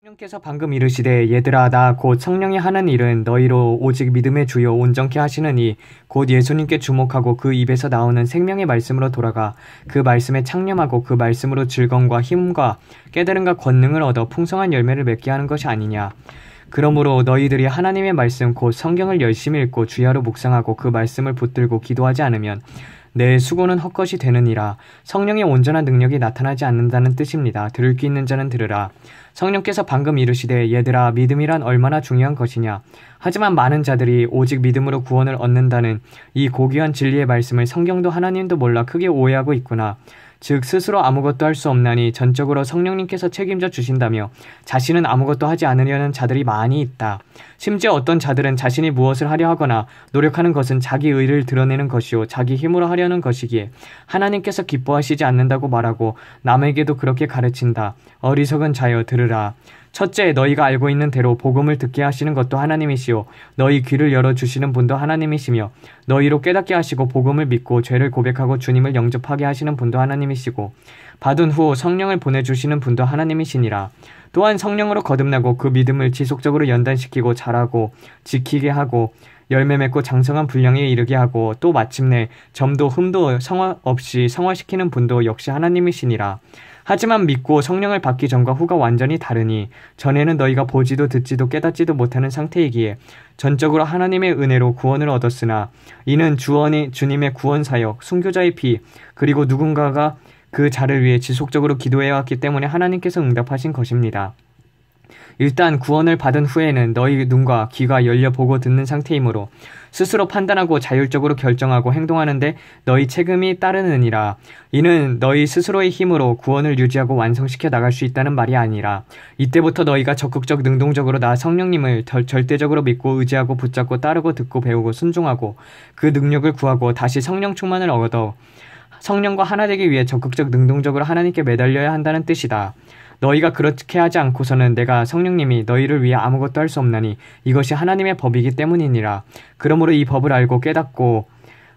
성령께서 방금 이르시되 얘들아 나 곧 성령이 하는 일은 너희로 오직 믿음의 주요 온전케 하시느니 곧 예수님께 주목하고 그 입에서 나오는 생명의 말씀으로 돌아가 그 말씀에 창념하고 그 말씀으로 즐거움과 힘과 깨달음과 권능을 얻어 풍성한 열매를 맺게 하는 것이 아니냐. 그러므로 너희들이 하나님의 말씀 곧 성경을 열심히 읽고 주야로 묵상하고 그 말씀을 붙들고 기도하지 않으면 내 수고는 헛것이 되느니라. 성령의 온전한 능력이 나타나지 않는다는 뜻입니다. 들을 귀 있는 자는 들으라. 성령께서 방금 이르시되 얘들아 믿음이란 얼마나 중요한 것이냐. 하지만 많은 자들이 오직 믿음으로 구원을 얻는다는 이 고귀한 진리의 말씀을 성경도 하나님도 몰라 크게 오해하고 있구나. 즉 스스로 아무것도 할 수 없나니 전적으로 성령님께서 책임져 주신다며 자신은 아무것도 하지 않으려는 자들이 많이 있다. 심지어 어떤 자들은 자신이 무엇을 하려 하거나 노력하는 것은 자기 의를 드러내는 것이요 자기 힘으로 하려는 것이기에 하나님께서 기뻐하시지 않는다고 말하고 남에게도 그렇게 가르친다. 어리석은 자여 들으라. 첫째, 너희가 알고 있는 대로 복음을 듣게 하시는 것도 하나님이시요 너희 귀를 열어주시는 분도 하나님이시며 너희로 깨닫게 하시고 복음을 믿고 죄를 고백하고 주님을 영접하게 하시는 분도 하나님이시고 받은 후 성령을 보내주시는 분도 하나님이시니라. 또한 성령으로 거듭나고 그 믿음을 지속적으로 연단시키고 자라고 지키게 하고 열매 맺고 장성한 분량에 이르게 하고 또 마침내 점도 흠도 없이 성화시키는 분도 역시 하나님이시니라. 하지만 믿고 성령을 받기 전과 후가 완전히 다르니 전에는 너희가 보지도 듣지도 깨닫지도 못하는 상태이기에 전적으로 하나님의 은혜로 구원을 얻었으나 이는 주님의 구원사역, 순교자의 피 그리고 누군가가 그 자를 위해 지속적으로 기도해왔기 때문에 하나님께서 응답하신 것입니다. 일단 구원을 받은 후에는 너희 눈과 귀가 열려 보고 듣는 상태이므로 스스로 판단하고 자율적으로 결정하고 행동하는데 너희 책임이 따르느니라. 이는 너희 스스로의 힘으로 구원을 유지하고 완성시켜 나갈 수 있다는 말이 아니라 이때부터 너희가 적극적 능동적으로 나 성령님을 절대적으로 믿고 의지하고 붙잡고 따르고 듣고 배우고 순종하고 그 능력을 구하고 다시 성령 충만을 얻어 성령과 하나 되기 위해 적극적 능동적으로 하나님께 매달려야 한다는 뜻이다. 너희가 그렇게 하지 않고서는 내가 성령님이 너희를 위해 아무것도 할 수 없나니 이것이 하나님의 법이기 때문이니라. 그러므로 이 법을 알고 깨닫고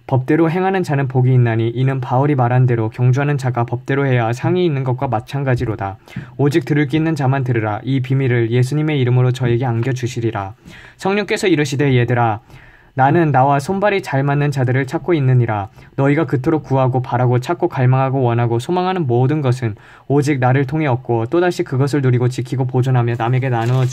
법대로 행하는 자는 복이 있나니 이는 바울이 말한 대로 경주하는 자가 법대로 해야 상이 있는 것과 마찬가지로다. 오직 들을 귀 있는 자만 들으라. 이 비밀을 예수님의 이름으로 저에게 안겨주시리라. 성령께서 이르시되 얘들아 나는 나와 손발이 잘 맞는 자들을 찾고 있느니라. 너희가 그토록 구하고 바라고 찾고 갈망하고 원하고 소망하는 모든 것은 오직 나를 통해 얻고 또다시 그것을 누리고 지키고 보존하며 남에게 나누어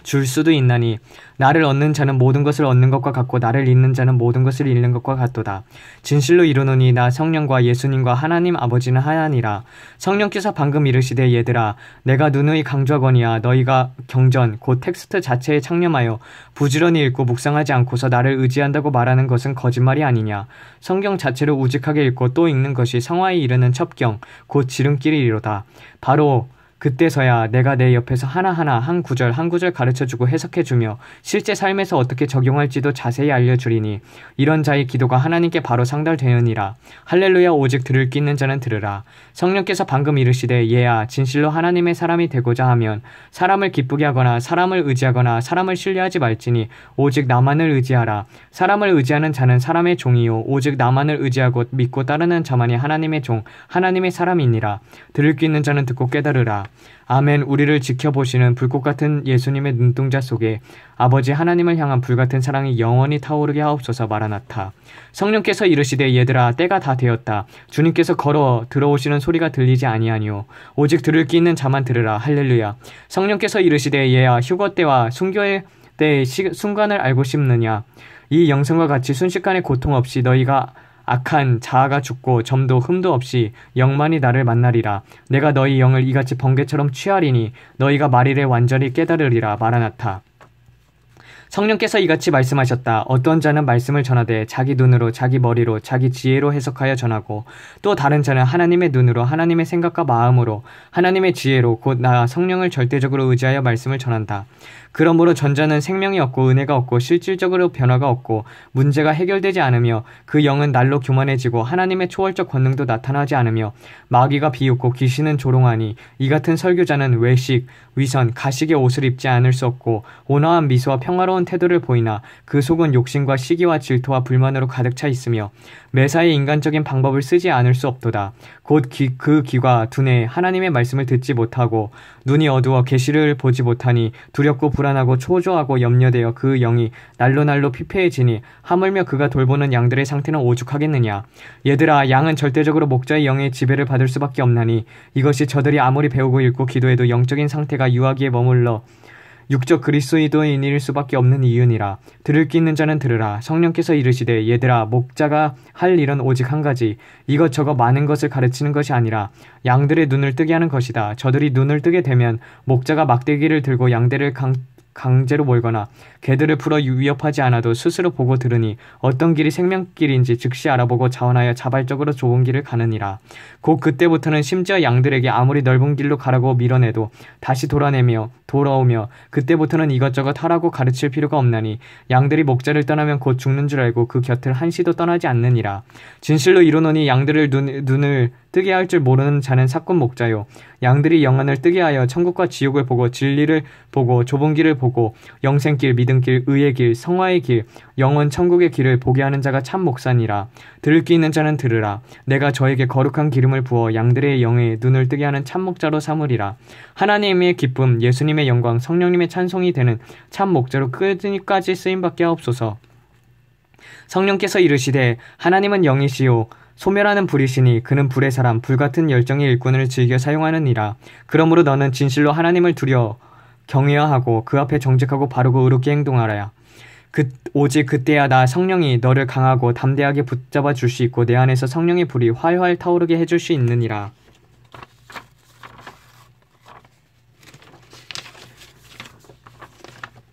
줄 수도 있나니 나를 얻는 자는 모든 것을 얻는 것과 같고 나를 잃는 자는 모든 것을 잃는 것과 같도다. 진실로 이르노니 나 성령과 예수님과 하나님 아버지는 하나니라. 성령께서 방금 이르시되 얘들아 내가 누누이 강조하거니와 너희가 경전 곧 텍스트 자체에 창념하여 부지런히 읽고 묵상하지 않고서 나를 의지한다고 말하는 것은 거짓말이 아니냐. 성경 자체를 우직하게 읽고 또 읽는 것이 성화에 이르는 첩경 곧 지름길이로다. 바로 그때서야 내가 내 옆에서 하나하나 한 구절 한 구절 가르쳐주고 해석해주며 실제 삶에서 어떻게 적용할지도 자세히 알려주리니 이런 자의 기도가 하나님께 바로 상달되느니라. 할렐루야. 오직 들을 귀 있는 자는 들으라. 성령께서 방금 이르시되 얘야 진실로 하나님의 사람이 되고자 하면 사람을 기쁘게 하거나 사람을 의지하거나 사람을 신뢰하지 말지니 오직 나만을 의지하라. 사람을 의지하는 자는 사람의 종이요 오직 나만을 의지하고 믿고 따르는 자만이 하나님의 종 하나님의 사람이니라. 들을 귀 있는 자는 듣고 깨달으라. 아멘. 우리를 지켜보시는 불꽃 같은 예수님의 눈동자 속에 아버지 하나님을 향한 불같은 사랑이 영원히 타오르게 하옵소서. 마라나타. 성령께서 이르시되 얘들아 때가 다 되었다. 주님께서 걸어 들어오시는 소리가 들리지 아니하니요 오직 들을 귀 있는 자만 들으라. 할렐루야. 성령께서 이르시되 얘야 휴거 때와 순교의 때의 순간을 알고 싶느냐. 이 영성과 같이 순식간에 고통 없이 너희가 악한 자아가 죽고 점도 흠도 없이 영만이 나를 만나리라. 내가 너희 영을 이같이 번개처럼 취하리니 너희가 말일에 완전히 깨달으리라. 마라나타. 성령께서 이같이 말씀하셨다. 어떤 자는 말씀을 전하되 자기 눈으로 자기 머리로 자기 지혜로 해석하여 전하고 또 다른 자는 하나님의 눈으로 하나님의 생각과 마음으로 하나님의 지혜로 곧 나 성령을 절대적으로 의지하여 말씀을 전한다. 그러므로 전자는 생명이 없고 은혜가 없고 실질적으로 변화가 없고 문제가 해결되지 않으며 그 영은 날로 교만해지고 하나님의 초월적 권능도 나타나지 않으며 마귀가 비웃고 귀신은 조롱하니 이 같은 설교자는 외식, 위선, 가식의 옷을 입지 않을 수 없고 온화한 미소와 평화로운 사랑스러운 태도를 보이나 그 속은 욕심과 시기와 질투와 불만으로 가득 차 있으며 매사에 인간적인 방법을 쓰지 않을 수 없도다. 곧 그 귀가 둔해 하나님의 말씀을 듣지 못하고 눈이 어두워 계시를 보지 못하니 두렵고 불안하고 초조하고 염려되어 그 영이 날로 피폐해지니 하물며 그가 돌보는 양들의 상태는 오죽하겠느냐. 얘들아, 양은 절대적으로 목자의 영의 지배를 받을 수밖에 없나니 이것이 저들이 아무리 배우고 읽고 기도해도 영적인 상태가 유하기에 머물러 육적 그리스도인일 수밖에 없는 이유니라. 들을 귀 있는 자는 들으라. 성령께서 이르시되 얘들아, 목자가 할 일은 오직 한 가지, 이것저것 많은 것을 가르치는 것이 아니라 양들의 눈을 뜨게 하는 것이다. 저들이 눈을 뜨게 되면 목자가 막대기를 들고 양들을 강제로 몰거나 개들을 풀어 위협하지 않아도 스스로 보고 들으니 어떤 길이 생명길인지 즉시 알아보고 자원하여 자발적으로 좋은 길을 가느니라. 곧 그때부터는 심지어 양들에게 아무리 넓은 길로 가라고 밀어내도 다시 돌아오며 그때부터는 이것저것 하라고 가르칠 필요가 없나니 양들이 목자를 떠나면 곧 죽는 줄 알고 그 곁을 한시도 떠나지 않느니라. 진실로 이르노니 양들을 눈을 뜨게 할 줄 모르는 자는 사꾼 목자요, 양들이 영안을 뜨게 하여 천국과 지옥을 보고 진리를 보고 좁은 길을 보고 영생길, 믿음길, 의의 길, 성화의 길, 영원 천국의 길을 보게 하는 자가 참 목사니라. 들을 귀 있는 자는 들으라. 내가 저에게 거룩한 기름을 부어 양들의 영에 눈을 뜨게 하는 참 목자로 삼으리라. 하나님의 기쁨, 예수님의 영광, 성령님의 찬송이 되는 참 목자로 끝까지 쓰임받게 하옵소서. 성령께서 이르시되 하나님은 영이시요 소멸하는 불이시니 그는 불의 사람, 불같은 열정의 일꾼을 즐겨 사용하느니라. 그러므로 너는 진실로 하나님을 두려 경외하고 그 앞에 정직하고 바르고 의롭게 행동하라. 오직 그때야 나 성령이 너를 강하고 담대하게 붙잡아 줄 수 있고 내 안에서 성령의 불이 활활 타오르게 해줄 수 있느니라.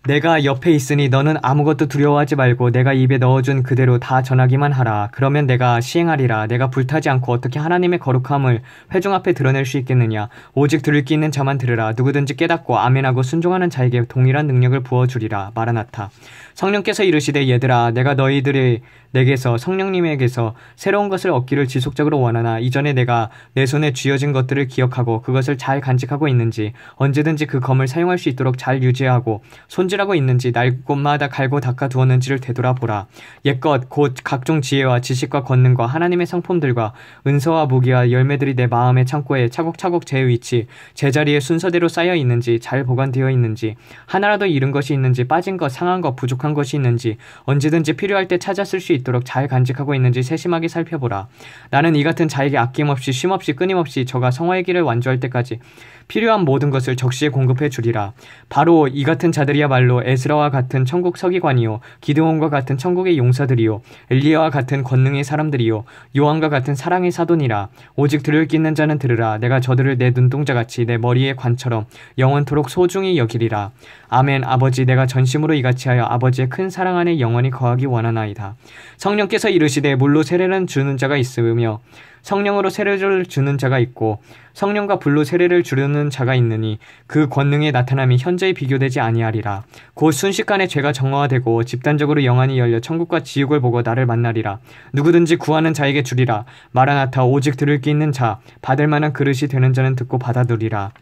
내가 옆에 있으니 너는 아무것도 두려워하지 말고 내가 입에 넣어준 그대로 다 전하기만 하라. 그러면 내가 시행하리라. 내가 불타지 않고 어떻게 하나님의 거룩함을 회중 앞에 드러낼 수 있겠느냐. 오직 들을 귀 있는 자만 들으라. 누구든지 깨닫고 아멘하고 순종하는 자에게 동일한 능력을 부어주리라. 마라나타. 성령께서 이르시되 얘들아, 내가 너희들의 내게서 성령님에게서 새로운 것을 얻기를 지속적으로 원하나 이전에 내가 내 손에 쥐어진 것들을 기억하고 그것을 잘 간직하고 있는지, 언제든지 그 검을 사용할 수 있도록 잘 유지하고 손질하고 있는지, 날 곳마다 갈고 닦아 두었는지를 되돌아보라. 옛것 곧 각종 지혜와 지식과 권능과 하나님의 성품들과 은서와 무기와 열매들이 내 마음의 창고에 차곡차곡 제 위치 제자리에 순서대로 쌓여 있는지, 잘 보관되어 있는지, 하나라도 잃은 것이 있는지, 빠진 것, 상한 것, 부족한 것이 있는지, 언제든지 필요할 때 찾아 쓸 수 있도록 잘 간직하고 있는지 세심하게 살펴보라. 나는 이 같은 자에게 아낌없이 쉼없이 끊임없이 저가 성화의 길을 완주할 때까지 필요한 모든 것을 적시에 공급해 주리라. 바로 이 같은 자들이야말로 에스라와 같은 천국 서기관이요, 기드온과 같은 천국의 용사들이요, 엘리야와 같은 권능의 사람들이요, 요한과 같은 사랑의 사돈이라. 오직 들을 귀 있는 자는 들으라. 내가 저들을 내 눈동자같이 내 머리의 관처럼 영원토록 소중히 여기리라. 아멘. 아버지, 내가 전심으로 이같이 하여 아버지의 큰 사랑 안에 영원히 거하기 원하나이다. 성령께서 이르시되 물로 세례를 주는 자가 있으며 성령으로 세례를 주는 자가 있고 성령과 불로 세례를 주려는 자가 있느니 그 권능의 나타남이 현저히 비교되지 아니하리라. 곧 순식간에 죄가 정화되고 집단적으로 영안이 열려 천국과 지옥을 보고 나를 만나리라. 누구든지 구하는 자에게 주리라. 마라나타. 오직 들을 귀 있는 자, 받을 만한 그릇이 되는 자는 듣고 받아두리라.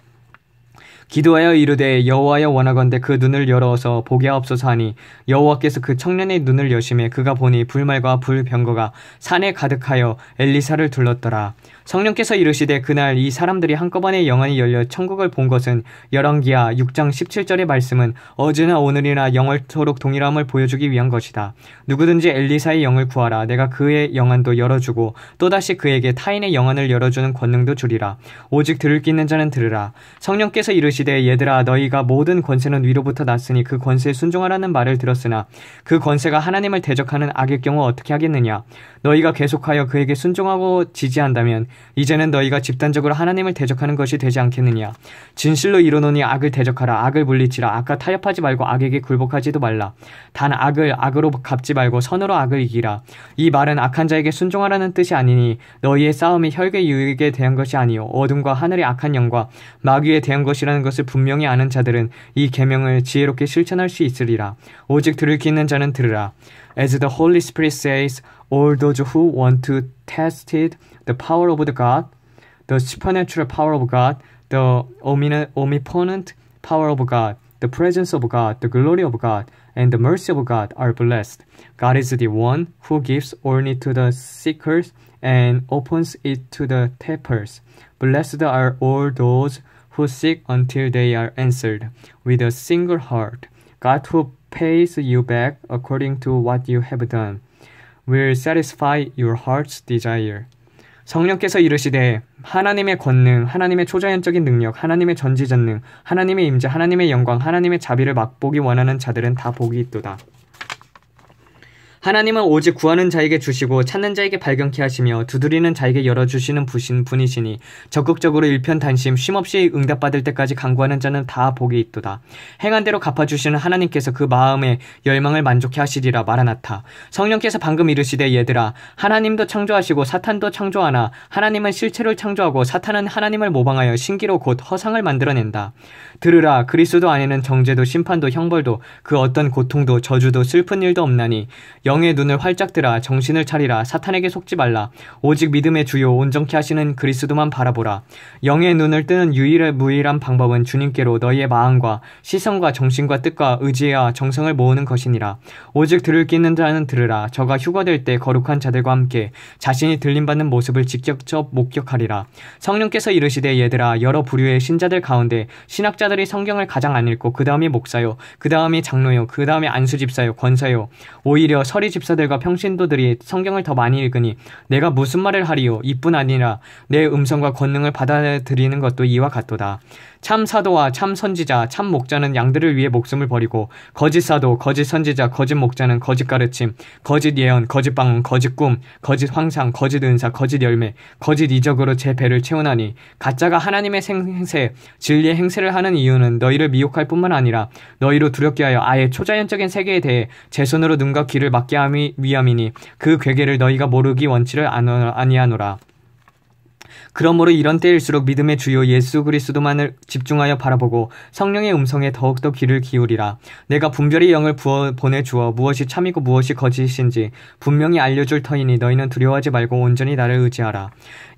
기도하여 이르되 여호와여 원하건대 그 눈을 열어서 보게 하옵소서 하니 여호와께서 그 청년의 눈을 여심해 그가 보니 불말과 불병거가 산에 가득하여 엘리사를 둘렀더라. 성령께서 이르시되 그날 이 사람들이 한꺼번에 영안이 열려 천국을 본 것은 열왕기하 6장 17절의 말씀은 어제나 오늘이나 영원토록 동일함을 보여주기 위한 것이다. 누구든지 엘리사의 영을 구하라. 내가 그의 영안도 열어주고 또다시 그에게 타인의 영안을 열어주는 권능도 주리라. 오직 들을 귀 있는 자는 들으라. 성령께서 이르시되 얘들아, 너희가 모든 권세는 위로부터 났으니 그 권세에 순종하라는 말을 들었으나 그 권세가 하나님을 대적하는 악의 경우 어떻게 하겠느냐. 너희가 계속하여 그에게 순종하고 지지한다면 이제는 너희가 집단적으로 하나님을 대적하는 것이 되지 않겠느냐. 진실로 이르노니 악을 대적하라. 악을 물리치라. 악과 타협하지 말고 악에게 굴복하지도 말라. 단 악을 악으로 갚지 말고 선으로 악을 이기라. 이 말은 악한 자에게 순종하라는 뜻이 아니니 너희의 싸움이 혈계 유익에 대한 것이 아니요 어둠과 하늘의 악한 영과 마귀에 대한 것이라는 것을 분명히 아는 자들은 이 계명을 지혜롭게 실천할 수 있으리라. 오직 들을 귀 있는 자는 들으라. As the Holy Spirit says, all those who want to test the power of the God, the supernatural power of God, the omnipotent power of God, the presence of God, the glory of God, and the mercy of God are blessed. God is the one who gives only to the seekers and opens it to the takers. Blessed are all those who seek until they are answered with a single heart. God who pays you back according to what you have done will satisfy your heart's desire. 성령께서 이르시되 하나님의 권능, 하나님의 초자연적인 능력, 하나님의 전지전능, 하나님의 임재, 하나님의 영광, 하나님의 자비를 맛보기 원하는 자들은 다 복이 있도다. 하나님은 오직 구하는 자에게 주시고 찾는 자에게 발견케 하시며 두드리는 자에게 열어주시는 분이시니 적극적으로 일편단심 쉼없이 응답받을 때까지 간구하는 자는 다 복이 있도다. 행한 대로 갚아주시는 하나님께서 그 마음의 열망을 만족케 하시리라. 마라나타. 성령께서 방금 이르시되 얘들아 하나님도 창조하시고 사탄도 창조하나 하나님은 실체를 창조하고 사탄은 하나님을 모방하여 신기로 곧 허상을 만들어낸다. 들으라. 그리스도 안에는 정죄도 심판도 형벌도 그 어떤 고통도 저주도 슬픈 일도 없나니 영의 눈을 활짝 뜨라. 정신을 차리라. 사탄에게 속지 말라. 오직 믿음의 주요 온전케 하시는 그리스도만 바라보라. 영의 눈을 뜨는 무일한 방법은 주님께로 너희의 마음과 시선과 정신과 뜻과 의지와 정성을 모으는 것이니라. 오직 들을 귀 있는 자는 들으라. 저가 휴거될 때 거룩한 자들과 함께 자신이 들림받는 모습을 직접 목격하리라. 성령께서 이르시되 얘들아 여러 부류의 신자들 가운데 신학자들이 성경을 가장 안 읽고 그 다음이 목사요 그 다음이 장로요 그 다음에 안수집사요 권사요 오히려 서리 집사들과 평신도들이 성경을 더 많이 읽으니 내가 무슨 말을 하리요. 이뿐 아니라 내 음성과 권능을 받아들이는 것도 이와 같도다. 참 사도와 참 선지자, 참 목자는 양들을 위해 목숨을 버리고 거짓 사도, 거짓 선지자, 거짓 목자는 거짓 가르침, 거짓 예언, 거짓 방언, 거짓 꿈, 거짓 황상, 거짓 은사, 거짓 열매, 거짓 이적으로 제 배를 채우나니 가짜가 하나님의 행세, 진리의 행세를 하는 이유는 너희를 미혹할 뿐만 아니라 너희로 두렵게 하여 아예 초자연적인 세계에 대해 제 손으로 눈과 귀를 막게 함이 위함이니 그 괴계를 너희가 모르기 원치를 아니하노라. 그러므로 이런 때일수록 믿음의 주요 예수 그리스도만을 집중하여 바라보고 성령의 음성에 더욱더 귀를 기울이라. 내가 분별의 영을 보내주어 무엇이 참이고 무엇이 거짓인지 분명히 알려줄 터이니 너희는 두려워하지 말고 온전히 나를 의지하라.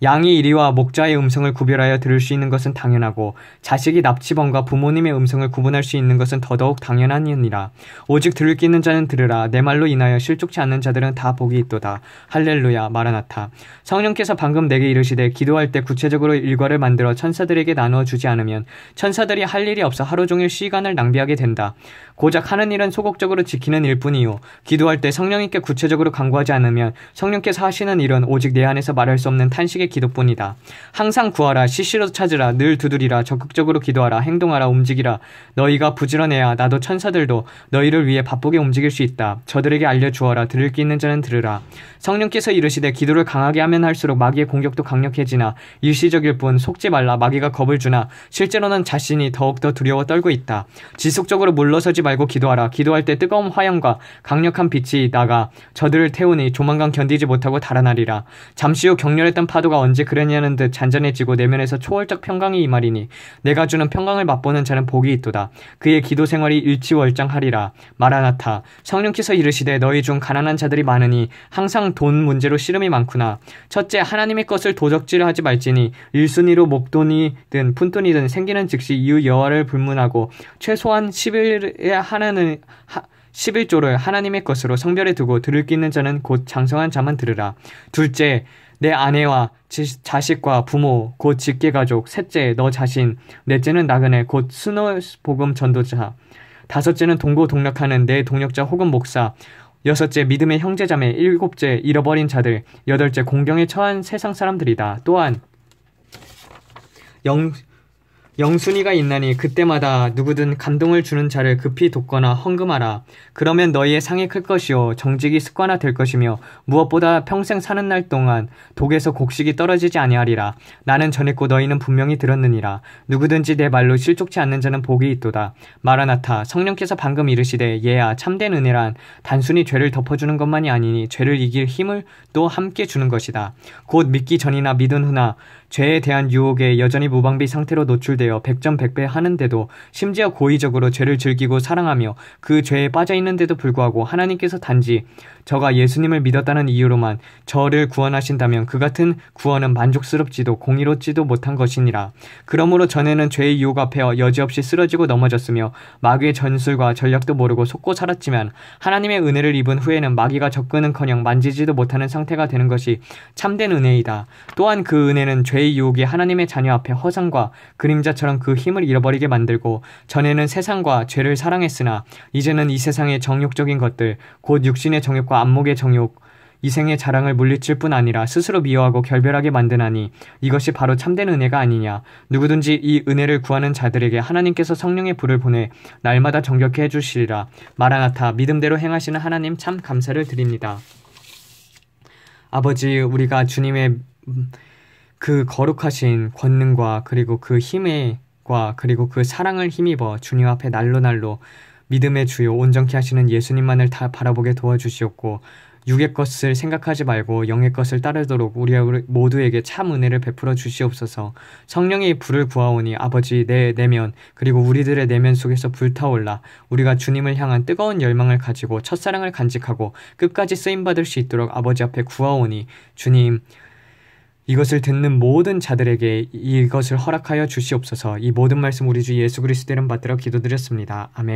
양이 이리와 목자의 음성을 구별하여 들을 수 있는 것은 당연하고 자식이 납치범과 부모님의 음성을 구분할 수 있는 것은 더더욱 당연한 일이라. 오직 들을 귀 있는 자는 들으라. 내 말로 인하여 실족치 않는 자들은 다 복이 있도다. 할렐루야. 마라나타. 성령께서 방금 내게 이르시되 기도할 때 구체적으로 일과를 만들어 천사들에게 나누어 주지 않으면 천사들이 할 일이 없어 하루 종일 시간을 낭비하게 된다. 고작 하는 일은 소극적으로 지키는 일뿐이요 기도할 때 성령님께 구체적으로 간구하지 않으면 성령께서 하시는 일은 오직 내 안에서 말할 수 없는 탄식의 기도뿐이다. 항상 구하라. 시시로 찾으라. 늘 두드리라. 적극적으로 기도하라. 행동하라. 움직이라. 너희가 부지런해야 나도 천사들도 너희를 위해 바쁘게 움직일 수 있다. 저들에게 알려주어라. 들을 귀 있는 자는 들으라. 성령께서 이르시되 기도를 강하게 하면 할수록 마귀의 공격도 강력해지나 일시적일 뿐 속지 말라. 마귀가 겁을 주나 실제로는 자신이 더욱더 두려워 떨고 있다. 지속적으로 물러서지 말고 기도하라. 기도할 때 뜨거운 화염과 강력한 빛이 나가 저들을 태우니 조만간 견디지 못하고 달아나리라. 잠시 후 격렬했던 파도가 언제 그랬냐는 듯 잔잔해지고 내면에서 초월적 평강이 임하리니 내가 주는 평강을 맛보는 자는 복이 있도다. 그의 기도 생활이 일치월장하리라. 마라나타. 성령께서 이르시되 너희 중 가난한 자들이 많으니 항상 돈 문제로 씨름이 많구나. 첫째 하나님의 것을 도적질하지 말지니 일순위로 목돈이든 푼돈이든 생기는 즉시 이유 여호와를 불문하고 최소한 11조를 하나님의 것으로 성별해 두고 들을 귀 있는 자는 곧 장성한 자만 들으라. 둘째 내 아내와 자식과 부모 곧 직계가족. 셋째 너 자신. 넷째는 나그네 곧 순호복음 전도자. 다섯째는 동고동락하는 내 동력자 혹은 목사. 여섯째 믿음의 형제자매. 일곱째 잃어버린 자들. 여덟째 공경에 처한 세상 사람들이다. 또한 영순위가 있나니 그때마다 누구든 감동을 주는 자를 급히 돕거나 헌금하라. 그러면 너희의 상이 클 것이요 정직이 습관화 될 것이며 무엇보다 평생 사는 날 동안 독에서 곡식이 떨어지지 아니하리라. 나는 전했고 너희는 분명히 들었느니라. 누구든지 내 말로 실족치 않는 자는 복이 있도다. 마라나타. 성령께서 방금 이르시되 얘야 참된 은혜란 단순히 죄를 덮어주는 것만이 아니니 죄를 이길 힘을 또 함께 주는 것이다. 곧 믿기 전이나 믿은 후나 죄에 대한 유혹에 여전히 무방비 상태로 노출되어 백전백패 하는데도 심지어 고의적으로 죄를 즐기고 사랑하며 그 죄에 빠져있는데도 불구하고 하나님께서 단지 저가 예수님을 믿었다는 이유로만 저를 구원하신다면 그 같은 구원은 만족스럽지도 공의롭지도 못한 것이니라. 그러므로 전에는 죄의 유혹 앞에 여지없이 쓰러지고 넘어졌으며 마귀의 전술과 전략도 모르고 속고 살았지만 하나님의 은혜를 입은 후에는 마귀가 접근은커녕 만지지도 못하는 상태가 되는 것이 참된 은혜이다. 또한 그 은혜는 죄의 유혹이 하나님의 자녀 앞에 허상과 그림자처럼 그 힘을 잃어버리게 만들고, 전에는 세상과 죄를 사랑했으나 이제는 이 세상의 정욕적인 것들, 곧 육신의 정욕과 안목의 정욕, 이생의 자랑을 물리칠 뿐 아니라 스스로 미워하고 결별하게 만드나니 이것이 바로 참된 은혜가 아니냐. 누구든지 이 은혜를 구하는 자들에게 하나님께서 성령의 불을 보내 날마다 정결케 해주시리라. 마라나타, 믿음대로 행하시는 하나님 참 감사를 드립니다. 아버지, 우리가 주님의 그 거룩하신 권능과 그리고 그 힘과 그리고 그 사랑을 힘입어 주님 앞에 날로 믿음의 주요 온전케 하시는 예수님만을 다 바라보게 도와주시옵고, 육의 것을 생각하지 말고 영의 것을 따르도록 우리 모두에게 참 은혜를 베풀어 주시옵소서. 성령의 불을 구하오니 아버지, 내 내면 그리고 우리들의 내면 속에서 불타올라 우리가 주님을 향한 뜨거운 열망을 가지고 첫사랑을 간직하고 끝까지 쓰임받을 수 있도록 아버지 앞에 구하오니, 주님, 이것을 듣는 모든 자들에게 이것을 허락하여 주시옵소서. 이 모든 말씀 우리 주 예수 그리스도 이름 받들어 기도드렸습니다. 아멘.